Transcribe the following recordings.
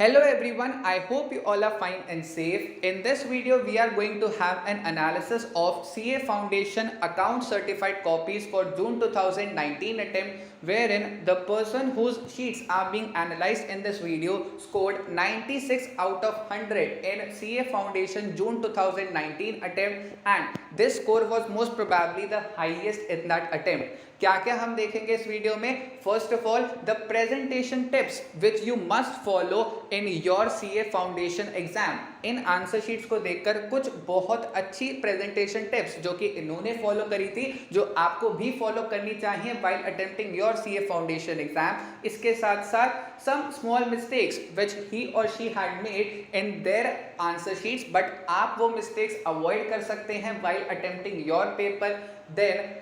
Hello everyone, I hope you all are fine and safe. In this video, we are going to have an analysis of CA Foundation account certified copies for June 2019 attempt, wherein the person whose sheets are being analyzed in this video scored 96 out of 100 in CA Foundation June 2019 attempt, and this score was most probably the highest in that attempt. क्या क्या हम देखेंगे इस video में? First of all the presentation tips which you must follow in your CA foundation exam. In answer sheets को देखकर कुछ बहुत अच्छी प्रेजेंटेशन टिप्स जो कि इन्होंने फॉलो करी थी, जो आपको भी फॉलो करनी चाहिए while attempting your CA foundation exam. इसके साथ साथ some small mistakes which he और she had made in their answer sheets, but आप वो मिस्टेक्स अवॉइड कर सकते हैं while attempting your paper. Then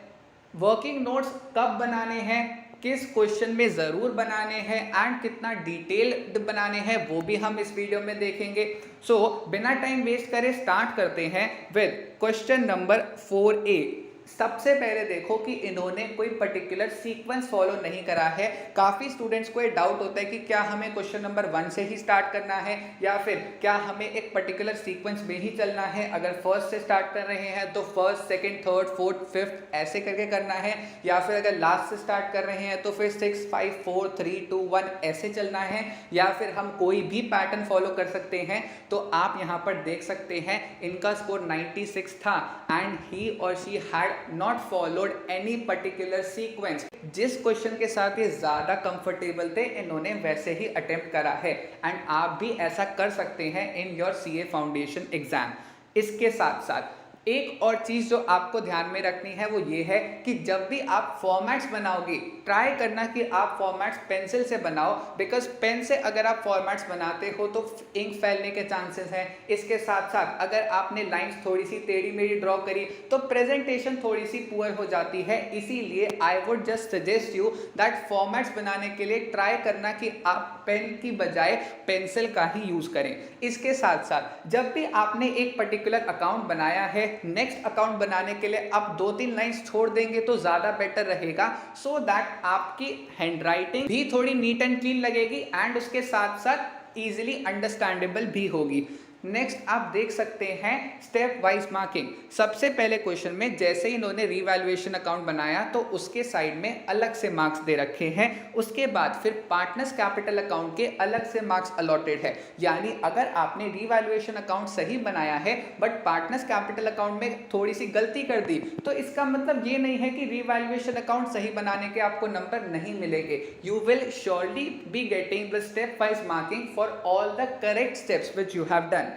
working notes कब बनाने हैं, किस क्वेश्चन में ज़रूर बनाने हैं एंड कितना डिटेल्ड बनाने हैं, वो भी हम इस वीडियो में देखेंगे। सो बिना टाइम वेस्ट करे स्टार्ट करते हैं विद क्वेश्चन नंबर 4A। सबसे पहले देखो कि इन्होंने कोई पर्टिकुलर सीक्वेंस फॉलो नहीं करा है। काफ़ी स्टूडेंट्स को ये डाउट होता है कि क्या हमें क्वेश्चन नंबर 1 से ही स्टार्ट करना है या फिर क्या हमें एक पर्टिकुलर सीक्वेंस में ही चलना है। अगर फर्स्ट से स्टार्ट कर रहे हैं तो first, second, third, fourth, fifth ऐसे करके करना है, या फिर अगर लास्ट से स्टार्ट कर रहे हैं तो फिर 6, 5, 4, 3, 2, 1 ऐसे चलना है, या फिर हम कोई भी पैटर्न फॉलो कर सकते हैं। तो आप यहाँ पर देख सकते हैं इनका स्कोर 96 था एंड ही और she had not followed any particular sequence. जिस क्वेश्चन के साथ ये ज्यादा कंफर्टेबल थे इन्होंने वैसे ही अटेम्प्ट करा है एंड आप भी ऐसा कर सकते हैं in your CA foundation exam. इसके साथ साथ एक और चीज़ जो आपको ध्यान में रखनी है वो ये है कि जब भी आप फॉर्मेट्स बनाओगे ट्राई करना कि आप फॉर्मेट्स पेंसिल से बनाओ, बिकॉज पेन से अगर आप फॉर्मेट्स बनाते हो तो इंक फैलने के चांसेस हैं। इसके साथ साथ अगर आपने लाइंस थोड़ी सी टेढ़ी मेढ़ी ड्रॉ करी तो प्रेजेंटेशन थोड़ी सी पुअर हो जाती है। इसीलिए I would just suggest you that formats बनाने के लिए ट्राई करना कि आप पेन की बजाय पेंसिल का ही यूज़ करें। इसके साथ साथ जब भी आपने एक पर्टिकुलर अकाउंट बनाया है, नेक्स्ट अकाउंट बनाने के लिए आप 2-3 लाइंस छोड़ देंगे तो ज़्यादा बेटर रहेगा, सो दैट आपकी हैंडराइटिंग भी थोड़ी नीट एंड क्लीन लगेगी एंड उसके साथ साथ इजीली अंडरस्टैंडेबल भी होगी। नेक्स्ट आप देख सकते हैं स्टेप वाइज मार्किंग। सबसे पहले क्वेश्चन में जैसे ही इन्होंने रीवैल्यूएशन अकाउंट बनाया तो उसके साइड में अलग से मार्क्स दे रखे हैं। उसके बाद फिर पार्टनर्स कैपिटल अकाउंट के अलग से मार्क्स अलॉटेड है। यानी अगर आपने रीवैल्यूएशन अकाउंट सही बनाया है बट पार्टनर्स कैपिटल अकाउंट में थोड़ी सी गलती कर दी तो इसका मतलब ये नहीं है कि रीवैल्यूएशन अकाउंट सही बनाने के आपको नंबर नहीं मिलेंगे। You will surely be getting the step wise marking for all the correct steps which you have done.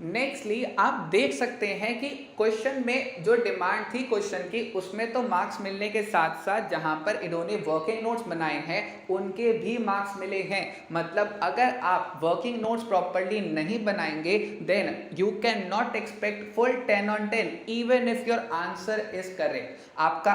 Nextly आप देख सकते हैं कि क्वेश्चन में जो डिमांड थी क्वेश्चन की उसमें तो मार्क्स मिलने के साथ साथ जहां पर इन्होंने वर्किंग नोट्स बनाए हैं उनके भी मार्क्स मिले हैं। मतलब अगर आप वर्किंग नोट्स प्रॉपर्ली नहीं बनाएंगे then you can not expect full 10 on 10 even if your answer is correct. आपका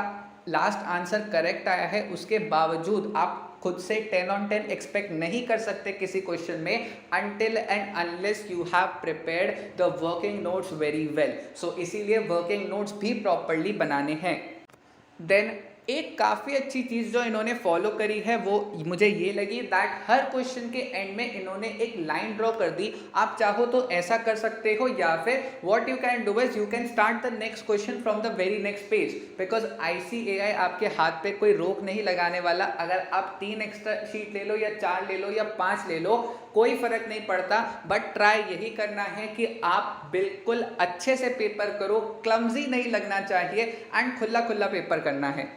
लास्ट आंसर करेक्ट आया है उसके बावजूद आप खुद से 10 on 10 एक्सपेक्ट नहीं कर सकते किसी क्वेश्चन में until and unless you have prepared the working notes very well। so इसीलिए working notes भी प्रॉपरली बनाने हैं। देन एक काफ़ी अच्छी चीज़ जो इन्होंने फॉलो करी है वो मुझे ये लगी दैट हर क्वेश्चन के एंड में इन्होंने एक लाइन ड्रॉ कर दी। आप चाहो तो ऐसा कर सकते हो या फिर what you can do is you can start the next question from the very next page, because ICAI आपके हाथ पे कोई रोक नहीं लगाने वाला। अगर आप 3 एक्स्ट्रा शीट ले लो या 4 ले लो या 5 ले लो कोई फर्क नहीं पड़ता, बट ट्राई यही करना है कि आप बिल्कुल अच्छे से पेपर करो, क्लमजी नहीं लगना चाहिए एंड खुला खुला पेपर करना है।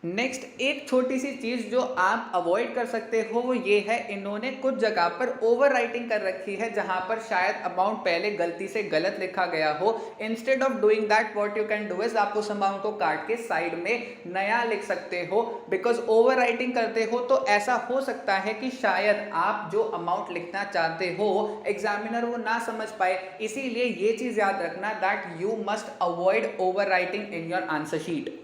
नेक्स्ट एक छोटी सी चीज़ जो आप अवॉइड कर सकते हो वो ये है इन्होंने कुछ जगह पर ओवर राइटिंग कर रखी है जहां पर शायद अमाउंट पहले गलती से गलत लिखा गया हो। Instead of doing that what you can do is आप उस अमाउंट को काट के साइड में नया लिख सकते हो, बिकॉज ओवर राइटिंग करते हो तो ऐसा हो सकता है कि शायद आप जो अमाउंट लिखना चाहते हो एग्जामिनर वो ना समझ पाए। इसीलिए ये चीज़ याद रखना that you must avoid over writing in your answer sheet.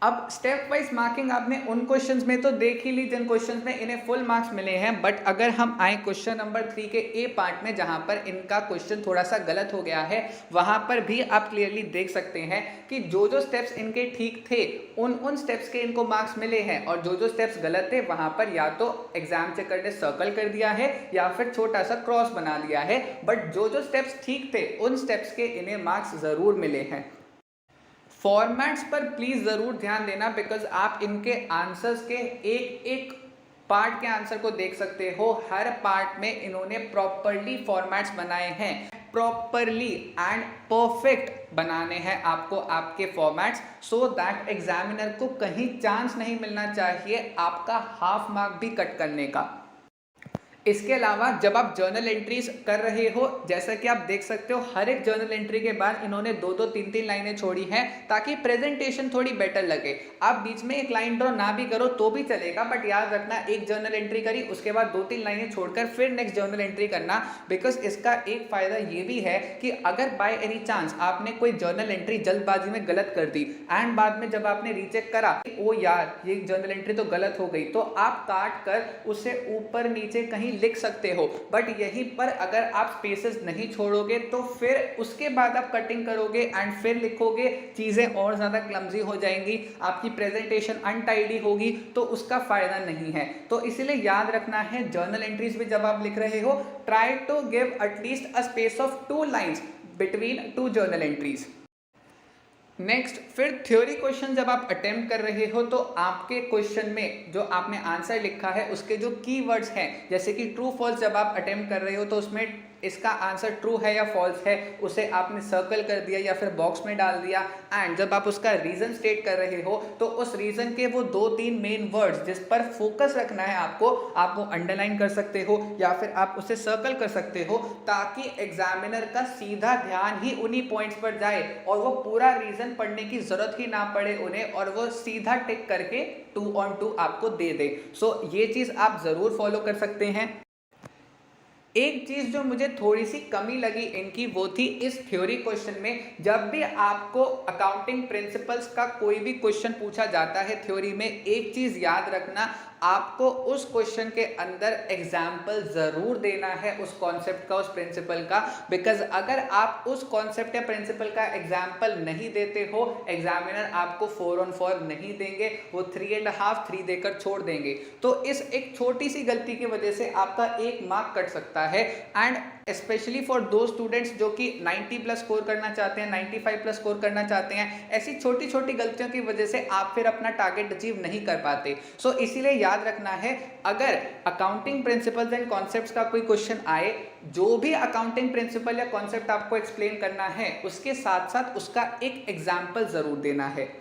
अब स्टेप वाइज मार्किंग आपने उन क्वेश्चंस में तो देख ही ली जिन क्वेश्चंस में इन्हें फुल मार्क्स मिले हैं, बट अगर हम आए क्वेश्चन नंबर 3 के ए पार्ट में जहां पर इनका क्वेश्चन थोड़ा सा गलत हो गया है, वहां पर भी आप क्लियरली देख सकते हैं कि जो जो स्टेप्स इनके ठीक थे उन स्टेप्स के इनको मार्क्स मिले हैं, और जो जो स्टेप्स गलत थे वहां पर या तो एग्जाम चेकर ने सर्कल कर दिया है या फिर छोटा सा क्रॉस बना लिया है, बट जो जो स्टेप्स ठीक थे उन स्टेप्स के इन्हें मार्क्स जरूर मिले हैं। फॉर्मेट्स पर प्लीज जरूर ध्यान देना, बिकॉज आप इनके आंसर्स के एक एक पार्ट के आंसर को देख सकते हो। हर पार्ट में इन्होंने प्रॉपरली फॉर्मेट्स बनाए हैं, प्रॉपरली एंड परफेक्ट बनाने हैं आपको आपके फॉर्मेट्स, सो दैट एग्जामिनर को कहीं चांस नहीं मिलना चाहिए आपका हाफ मार्क भी कट करने का। इसके अलावा जब आप जर्नल एंट्रीज कर रहे हो, जैसा कि आप देख सकते हो हर एक जर्नल एंट्री के बाद इन्होंने 2-2 3-3 लाइनें छोड़ी हैं ताकि प्रेजेंटेशन थोड़ी बेटर लगे। आप बीच में एक लाइन ड्रॉ ना भी करो तो भी चलेगा, बट याद रखना एक जर्नल एंट्री करी उसके बाद 2-3 लाइनें छोड़कर फिर नेक्स्ट जर्नल एंट्री करना, बिकॉज इसका एक फायदा ये भी है कि अगर बाय एनी चांस आपने कोई जर्नल एंट्री जल्दबाजी में गलत कर दी एंड बाद में जब आपने रीचेक करा ओ यार ये जर्नल एंट्री तो गलत हो गई, तो आप काट कर उसे ऊपर नीचे कहीं लिख सकते हो। बट यहीं पर अगर आप स्पेसेस नहीं छोड़ोगे तो फिर उसके बाद आप कटिंग करोगे एंड फिर लिखोगे, चीजें और ज्यादा क्लमजी हो जाएंगी, आपकी प्रेजेंटेशन अनटाइडी होगी, तो उसका फायदा नहीं है। तो इसीलिए याद रखना है जर्नल एंट्रीज में जब आप लिख रहे हो, try to give at least a space of 2 lines between 2 journal entries. Next, फिर थ्योरी क्वेश्चन जब आप अटेम्प्ट कर रहे हो तो आपके क्वेश्चन में जो आपने आंसर लिखा है उसके जो कीवर्ड्स हैं, जैसे कि ट्रू फॉल्स जब आप अटेम्प्ट कर रहे हो तो उसमें इसका आंसर ट्रू है या फॉल्स है उसे आपने सर्कल कर दिया या फिर बॉक्स में डाल दिया, एंड जब आप उसका रीजन स्टेट कर रहे हो तो उस रीजन के वो 2-3 मेन वर्ड्स जिस पर फोकस रखना है आपको, आप वो अंडरलाइन कर सकते हो या फिर आप उसे सर्कल कर सकते हो, ताकि एग्जामिनर का सीधा ध्यान ही उन्हीं पॉइंट्स पर जाए और वो पूरा रीजन पढ़ने की जरूरत ही ना पड़े उन्हें, और वो सीधा टिक करके 2 on 2 आपको दे दे। सो ये चीज आप जरूर फॉलो कर सकते हैं। एक चीज जो मुझे थोड़ी सी कमी लगी इनकी वो थी इस थ्योरी क्वेश्चन में, जब भी आपको अकाउंटिंग प्रिंसिपल्स का कोई भी क्वेश्चन पूछा जाता है थ्योरी में, एक चीज याद रखना, आपको उस क्वेश्चन के अंदर एग्जाम्पल जरूर देना है उस कॉन्सेप्ट का, उस प्रिंसिपल का, बिकॉज अगर आप उस कॉन्सेप्ट या प्रिंसिपल का एग्जाम्पल नहीं देते हो, एग्जामिनर आपको 4 on 4 नहीं देंगे, वो 3.5 3 देकर छोड़ देंगे। तो इस एक छोटी सी गलती की वजह से आपका 1 मार्क कट सकता है, एंड स्पेशली फॉर दो स्टूडेंट्स जो कि 90 प्लस स्कोर करना चाहते हैं, 95 प्लस स्कोर करना चाहते हैं, ऐसी छोटी छोटी गलतियों की वजह से आप फिर अपना टारगेट अचीव नहीं कर पाते। सो इसीलिए याद रखना है, अगर अकाउंटिंग प्रिंसिपल्स एंड कॉन्सेप्ट्स का कोई क्वेश्चन आए, जो भी अकाउंटिंग प्रिंसिपल या कॉन्सेप्ट आपको एक्सप्लेन करना है उसके साथ साथ उसका एक एग्जाम्पल जरूर देना है।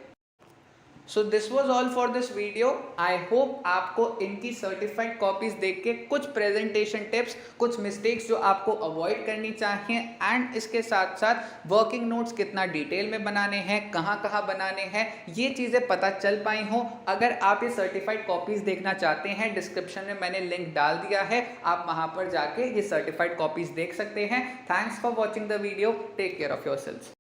So this was all for this video. I hope आपको इनकी सर्टिफाइड कॉपीज देख के कुछ प्रेजेंटेशन टिप्स, कुछ मिस्टेक्स जो आपको अवॉइड करनी चाहिए, एंड इसके साथ साथ वर्किंग नोट्स कितना डिटेल में बनाने हैं, कहाँ कहाँ बनाने हैं, ये चीज़ें पता चल पाई हों। अगर आप ये सर्टिफाइड कॉपीज देखना चाहते हैं, डिस्क्रिप्शन में मैंने लिंक डाल दिया है, आप वहाँ पर जाके ये सर्टिफाइड कॉपीज देख सकते हैं। Thanks for watching the video. Take care of yourselves.